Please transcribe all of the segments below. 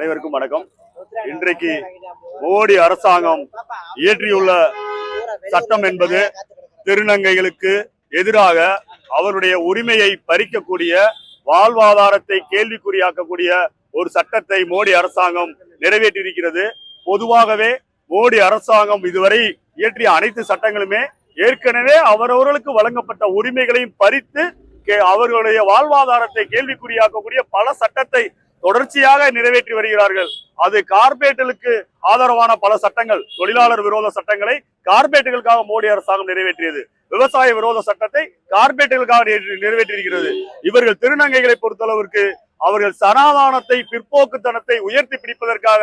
அனைவருக்கும் வணக்கம். இன்றைக்கு மோடி அரசாங்கம் இயற்றியுள்ள சட்டம் என்பது திருநங்கைகளுக்கு எதிராக அவருடைய உரிமையை பறிக்கக்கூடிய, வாழ்வாதாரத்தை கேள்விக்குறியாக்கக்கூடிய ஒரு சட்டத்தை மோடி அரசாங்கம் நிறைவேற்றியிருக்கிறது. பொதுவாகவே மோடி அரசாங்கம் இதுவரை இயற்றிய அனைத்து சட்டங்களுமே ஏற்கனவே அவரவர்களுக்கு வழங்கப்பட்ட உரிமைகளையும் பறித்து அவர்களுடைய வாழ்வாதாரத்தை கேள்விக்குறியாக்கக்கூடிய பல சட்டத்தை தொடர்ச்சியாக நிறைவேற்றி வருகிறார்கள். அது கார்பரேட்டுகளுக்கு ஆதரவான பல சட்டங்கள், தொழிலாளர் விரோத சட்டங்களை கார்பரேட்டுகளுக்காக மோடி அரசாங்கம் நிறைவேற்றியது. விவசாய விரோத சட்டத்தை கார்பரேட்டுகளுக்காக நிறைவேற்றியிருக்கிறது. இவர்கள் திருநங்கைகளை பொறுத்தளவிற்கு அவர்கள் சனாதானத்தை, பிற்போக்குத்தனத்தை உயர்த்தி பிடிப்பதற்காக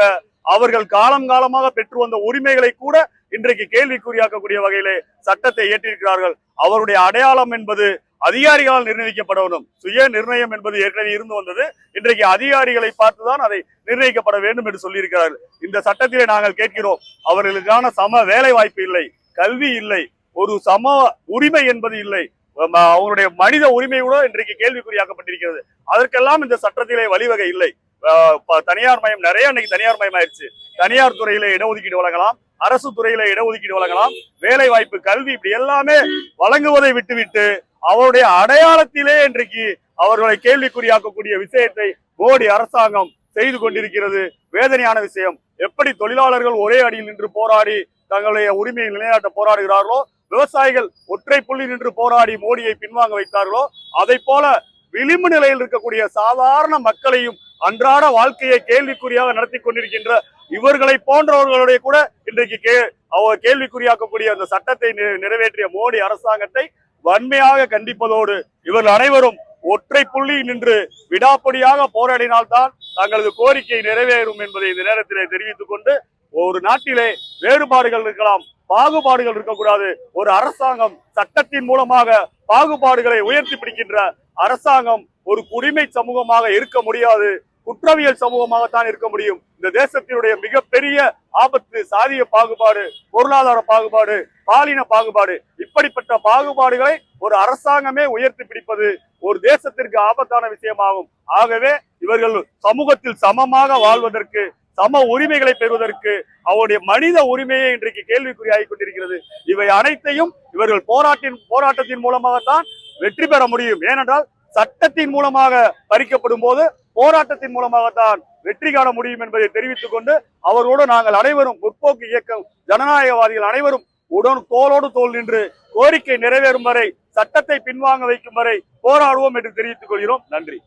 அவர்கள் காலம் காலமாக பெற்று வந்த உரிமைகளை கூட இன்றைக்கு கேள்விக்குறியாக்கக்கூடிய வகையிலே சட்டத்தை இயற்றியிருக்கிறார்கள். அவருடைய அடையாளம் என்பது அதிகாரிகளால் நிர்ணயிக்கப்பட வேண்டும். சுய நிர்ணயம் என்பது ஏற்கனவே இருந்து வந்தது. இன்றைக்கு அதிகாரிகளை பார்த்துதான் அதை நிர்ணயிக்கப்பட வேண்டும் என்று சொல்லியிருக்கிறார்கள். இந்த சட்டத்திலே நாங்கள் கேட்கிறோம், அவர்களுக்கான சம வேலை வாய்ப்பு இல்லை, கல்வி இல்லை, ஒரு சம உரிமை என்பது இல்லை, அவங்களுடைய மனித உரிமை கூட இன்றைக்கு கேள்விக்குறியாக்கப்பட்டிருக்கிறது. அதற்கெல்லாம் இந்த சட்டத்திலே வழிவகை இல்லை. தனியார் மயம் நிறைய இன்னைக்கு தனியார் மயம் ஆயிடுச்சு. தனியார் துறையில இடஒதுக்கீடு வழங்கலாம், அரசு துறையில இடஒதுக்கீடு வழங்கலாம், வேலை வாய்ப்பு, கல்வி, இப்படி எல்லாமே வழங்குவதை விட்டுவிட்டு அவருடைய அடையாளத்திலே இன்றைக்கு அவர்களை கேள்விக்குறியாக்கக்கூடிய விஷயத்தை மோடி அரசாங்கம் செய்து கொண்டிருக்கிறது. வேதனையான விஷயம். எப்படி தொழிலாளர்கள் ஒரே அடியில் நின்று போராடி தங்களுடைய உரிமையை நிலைநாட்ட போராடுகிறார்களோ, விவசாயிகள் ஒற்றை புள்ளி நின்று போராடி மோடியை பின்வாங்க வைத்தார்களோ, அதை போல விளிம்பு நிலையில் இருக்கக்கூடிய சாதாரண மக்களையும் அன்றாட வாழ்க்கையை கேள்விக்குறியாக நடத்தி கொண்டிருக்கின்ற இவர்களை போன்றவர்களுடைய கூட இன்றைக்கு கேள்விக்குறியாக்கக்கூடிய அந்த சட்டத்தை நிறைவேற்றிய மோடி அரசாங்கத்தை வன்மையாக கண்டிப்பதோடு இவர்கள் அனைவரும் ஒற்றை புள்ளி நின்று விடாப்படியாக போராடினால்தான் தங்களது கோரிக்கை நிறைவேறும் என்பதை இந்த நேரத்திலே தெரிவித்துக் கொண்டு, ஒரு நாட்டிலே வேறுபாடுகள் இருக்கலாம், பாகுபாடுகள் இருக்கக்கூடாது. ஒரு அரசாங்கம் சட்டத்தின் மூலமாக பாகுபாடுகளை உயர்த்தி பிடிக்கின்ற அரசாங்கம் ஒரு குடிமை சமூகமாக இருக்க முடியாது, குற்றவியல் சமூகமாகத்தான் இருக்க முடியும். இந்த தேசத்தினுடைய மிகப்பெரிய ஆபத்து சாதிய பாகுபாடு, பொருளாதார பாகுபாடு, பாலின பாகுபாடு. இப்படிப்பட்ட பாகுபாடுகளை ஒரு அரசாங்கமே உயர்த்தி பிடிப்பது ஒரு தேசத்திற்கு ஆபத்தான விஷயமாகும். ஆகவே இவர்கள் சமூகத்தில் சமமாக வாழ்வதற்கு, சம உரிமைகளை பெறுவதற்கு அவருடைய மனித உரிமையை இன்றைக்கு கேள்விக்குறியாகிக் கொண்டிருக்கிறது. இவை அனைத்தையும் இவர்கள் போராட்டத்தின் மூலமாகத்தான் வெற்றி பெற முடியும். ஏனென்றால் சட்டத்தின் மூலமாக பறிக்கப்படும் போது போராட்டத்தின் மூலமாகத்தான் வெற்றி காண முடியும் என்பதை தெரிவித்துக் கொண்டு, அவரோடு நாங்கள் அனைவரும், முற்போக்கு இயக்கம், ஜனநாயகவாதிகள் அனைவரும் தோளோடு தோல் நின்று கோரிக்கை நிறைவேறும் வரை, சட்டத்தை பின்வாங்க வைக்கும் வரை போராடுவோம் என்று தெரிவித்துக் கொள்கிறோம். நன்றி.